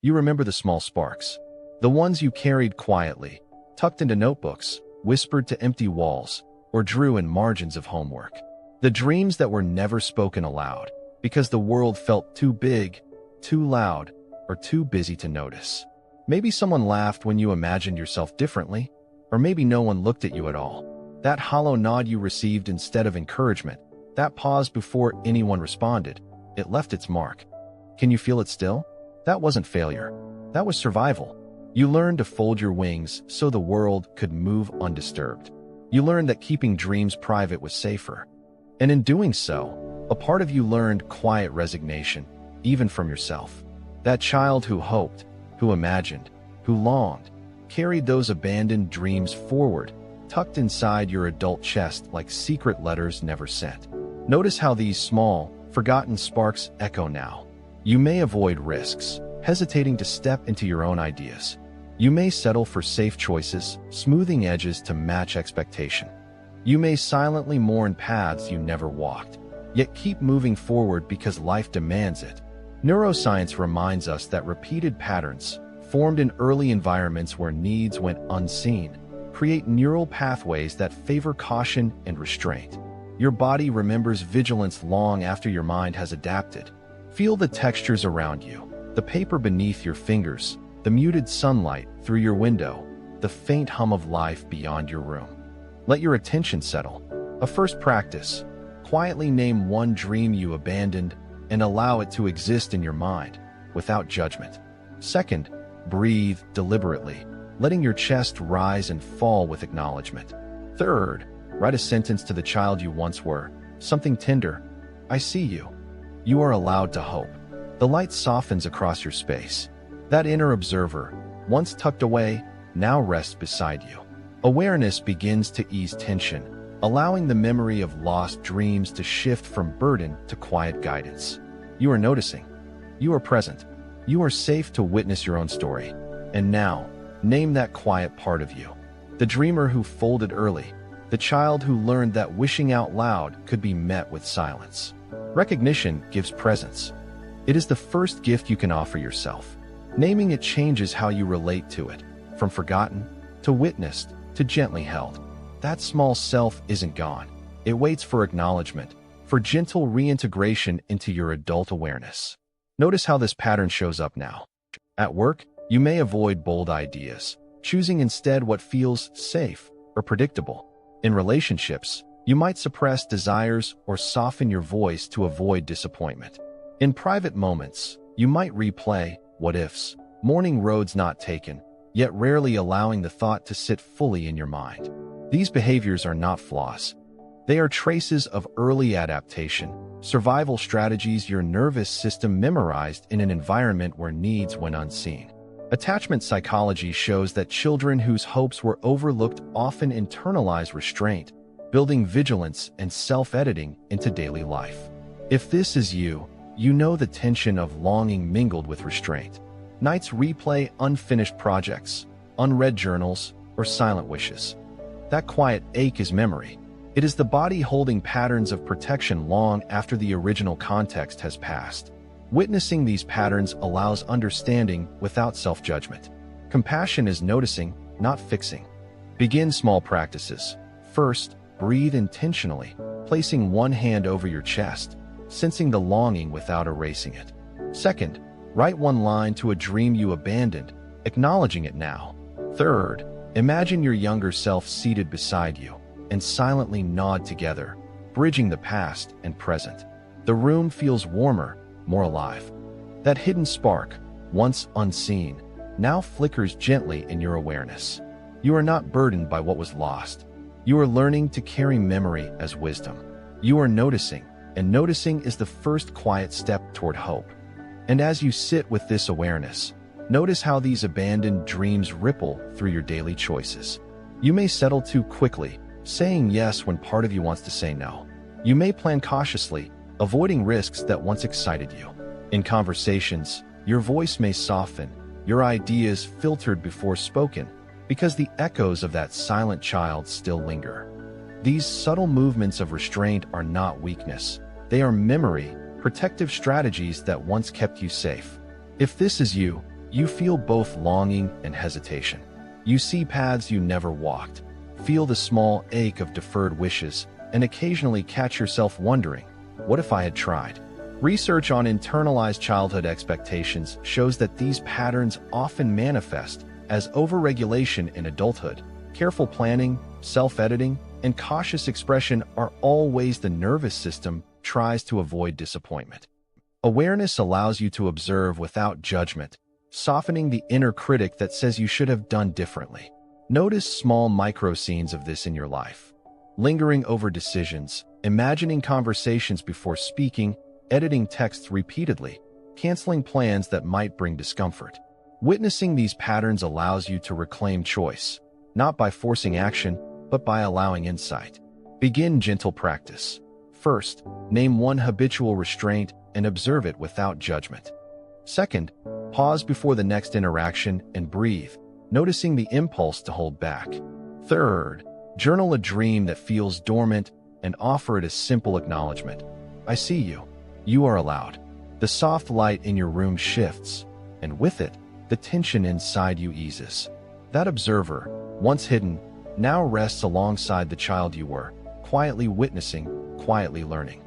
You remember the small sparks, the ones you carried quietly, tucked into notebooks, whispered to empty walls, or drew in margins of homework. The dreams that were never spoken aloud, because the world felt too big, too loud, or too busy to notice. Maybe someone laughed when you imagined yourself differently, or maybe no one looked at you at all. That hollow nod you received instead of encouragement, that pause before anyone responded, it left its mark. Can you feel it still? That wasn't failure. That was survival. You learned to fold your wings so the world could move undisturbed. You learned that keeping dreams private was safer. And in doing so, a part of you learned quiet resignation, even from yourself. That child who hoped, who imagined, who longed, carried those abandoned dreams forward, tucked inside your adult chest like secret letters never sent. Notice how these small, forgotten sparks echo now. You may avoid risks, hesitating to step into your own ideas. You may settle for safe choices, smoothing edges to match expectation. You may silently mourn paths you never walked, yet keep moving forward because life demands it. Neuroscience reminds us that repeated patterns, formed in early environments where needs went unseen, create neural pathways that favor caution and restraint. Your body remembers vigilance long after your mind has adapted. Feel the textures around you, the paper beneath your fingers, the muted sunlight through your window, the faint hum of life beyond your room. Let your attention settle. A first practice. Quietly name one dream you abandoned and allow it to exist in your mind, without judgment. Second, breathe deliberately, letting your chest rise and fall with acknowledgement. Third, write a sentence to the child you once were, something tender. I see you. You are allowed to hope. The light softens across your space. That inner observer, once tucked away, now rests beside you. Awareness begins to ease tension, allowing the memory of lost dreams to shift from burden to quiet guidance. You are noticing. You are present. You are safe to witness your own story. And now, name that quiet part of you. The dreamer who folded early. The child who learned that wishing out loud could be met with silence. Recognition gives presence. It is the first gift you can offer yourself. Naming it changes how you relate to it, from forgotten to witnessed to gently held. That small self isn't gone. It waits for acknowledgement, for gentle reintegration into your adult awareness. Notice how this pattern shows up now. At work, you may avoid bold ideas, choosing instead what feels safe or predictable. In relationships, you might suppress desires or soften your voice to avoid disappointment. In private moments, you might replay what-ifs, mourning roads not taken, yet rarely allowing the thought to sit fully in your mind. These behaviors are not flaws. They are traces of early adaptation, survival strategies your nervous system memorized in an environment where needs went unseen. Attachment psychology shows that children whose hopes were overlooked often internalize restraint, building vigilance and self-editing into daily life. If this is you, you know the tension of longing mingled with restraint. Nights replay unfinished projects, unread journals, or silent wishes. That quiet ache is memory. It is the body holding patterns of protection long after the original context has passed. Witnessing these patterns allows understanding without self-judgment. Compassion is noticing, not fixing. Begin small practices. First, breathe intentionally, placing one hand over your chest, sensing the longing without erasing it. Second, write one line to a dream you abandoned, acknowledging it now. Third, imagine your younger self seated beside you, and silently nod together, bridging the past and present. The room feels warmer, more alive. That hidden spark, once unseen, now flickers gently in your awareness. You are not burdened by what was lost. You are learning to carry memory as wisdom. You are noticing, and noticing is the first quiet step toward hope. And as you sit with this awareness, notice how these abandoned dreams ripple through your daily choices. You may settle too quickly, saying yes when part of you wants to say no. You may plan cautiously, avoiding risks that once excited you. In conversations, your voice may soften, your ideas filtered before spoken, because the echoes of that silent child still linger. These subtle movements of restraint are not weakness. They are memory, protective strategies that once kept you safe. If this is you, You feel both longing and hesitation. You see paths you never walked, feel the small ache of deferred wishes, and occasionally catch yourself wondering, what if I had tried? Research on internalized childhood expectations shows that these patterns often manifest as overregulation in adulthood. Careful planning, self-editing, and cautious expression are all ways the nervous system tries to avoid disappointment. Awareness allows you to observe without judgment, softening the inner critic that says you should have done differently. Notice small micro-scenes of this in your life. Lingering over decisions, imagining conversations before speaking, editing texts repeatedly, canceling plans that might bring discomfort. Witnessing these patterns allows you to reclaim choice, not by forcing action, but by allowing insight. Begin gentle practice. First, name one habitual restraint and observe it without judgment. Second, pause before the next interaction and breathe, noticing the impulse to hold back. Third, journal a dream that feels dormant and offer it a simple acknowledgment. I see you. You are allowed. The soft light in your room shifts, and with it, the tension inside you eases. That observer, once hidden, now rests alongside the child you were, quietly witnessing, quietly learning.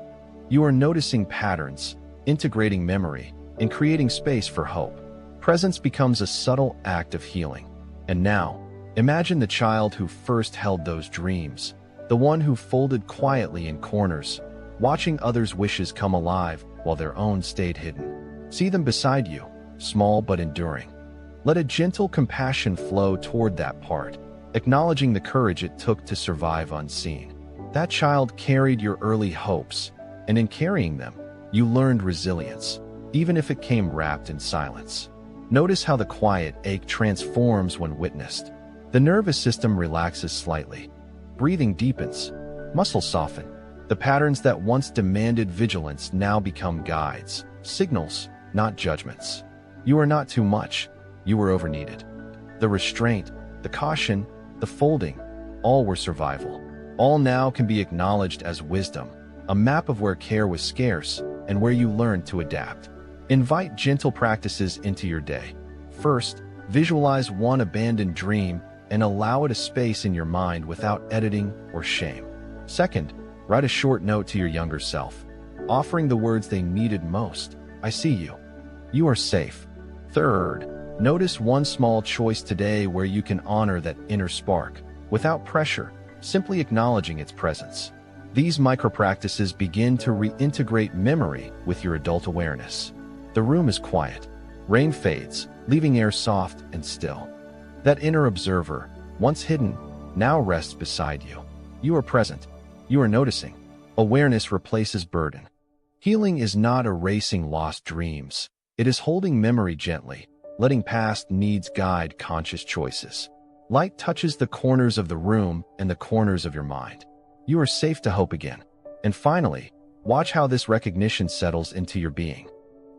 You are noticing patterns, integrating memory, and creating space for hope. Presence becomes a subtle act of healing. And now, imagine the child who first held those dreams, the one who folded quietly in corners, watching others' wishes come alive while their own stayed hidden. See them beside you, small but enduring. Let a gentle compassion flow toward that part, acknowledging the courage it took to survive unseen. That child carried your early hopes, and in carrying them, you learned resilience, even if it came wrapped in silence. Notice how the quiet ache transforms when witnessed. The nervous system relaxes slightly. Breathing deepens. Muscles soften. The patterns that once demanded vigilance now become guides, signals, not judgments. You are not too much. You were overneeded. The restraint, the caution, the folding, all were survival. All now can be acknowledged as wisdom, a map of where care was scarce and where you learned to adapt. Invite gentle practices into your day. First, visualize one abandoned dream and allow it a space in your mind without editing or shame. Second, write a short note to your younger self, offering the words they needed most. I see you. You are safe. Third, notice one small choice today where you can honor that inner spark, without pressure, simply acknowledging its presence. These micro-practices begin to reintegrate memory with your adult awareness. The room is quiet. Rain fades, leaving air soft and still. That inner observer, once hidden, now rests beside you. You are present. You are noticing. Awareness replaces burden. Healing is not erasing lost dreams. It is holding memory gently, letting past needs guide conscious choices. Light touches the corners of the room and the corners of your mind. You are safe to hope again. And finally, watch how this recognition settles into your being.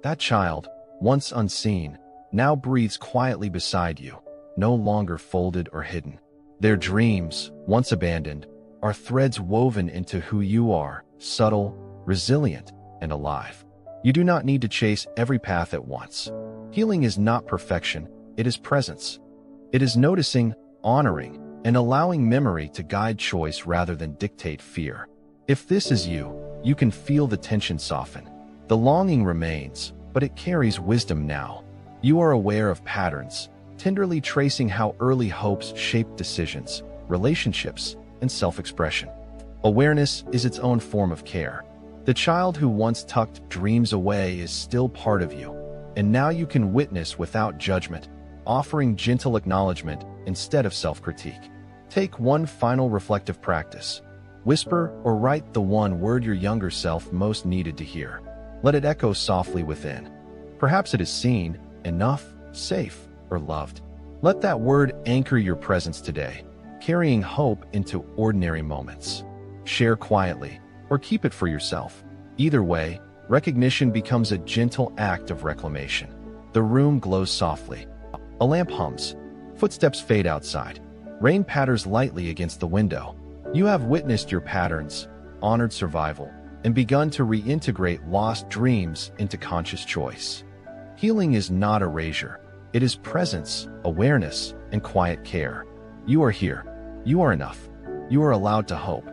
That child, once unseen, now breathes quietly beside you, no longer folded or hidden. Their dreams, once abandoned, are threads woven into who you are, subtle, resilient, and alive. You do not need to chase every path at once. Healing is not perfection, it is presence. It is noticing, honoring, and allowing memory to guide choice rather than dictate fear. If this is you, you can feel the tension soften. The longing remains, but it carries wisdom now. You are aware of patterns, tenderly tracing how early hopes shaped decisions, relationships, and self-expression. Awareness is its own form of care. The child who once tucked dreams away is still part of you, and now you can witness without judgment, offering gentle acknowledgement instead of self-critique. Take one final reflective practice. Whisper or write the one word your younger self most needed to hear. Let it echo softly within. Perhaps it is seen, enough, safe, or loved. Let that word anchor your presence today, carrying hope into ordinary moments. Share quietly, or keep it for yourself. Either way, recognition becomes a gentle act of reclamation. The room glows softly. A lamp hums. Footsteps fade outside. Rain patters lightly against the window. You have witnessed your patterns, honored survival, and begun to reintegrate lost dreams into conscious choice. Healing is not erasure. It is presence, awareness, and quiet care. You are here. You are enough. You are allowed to hope.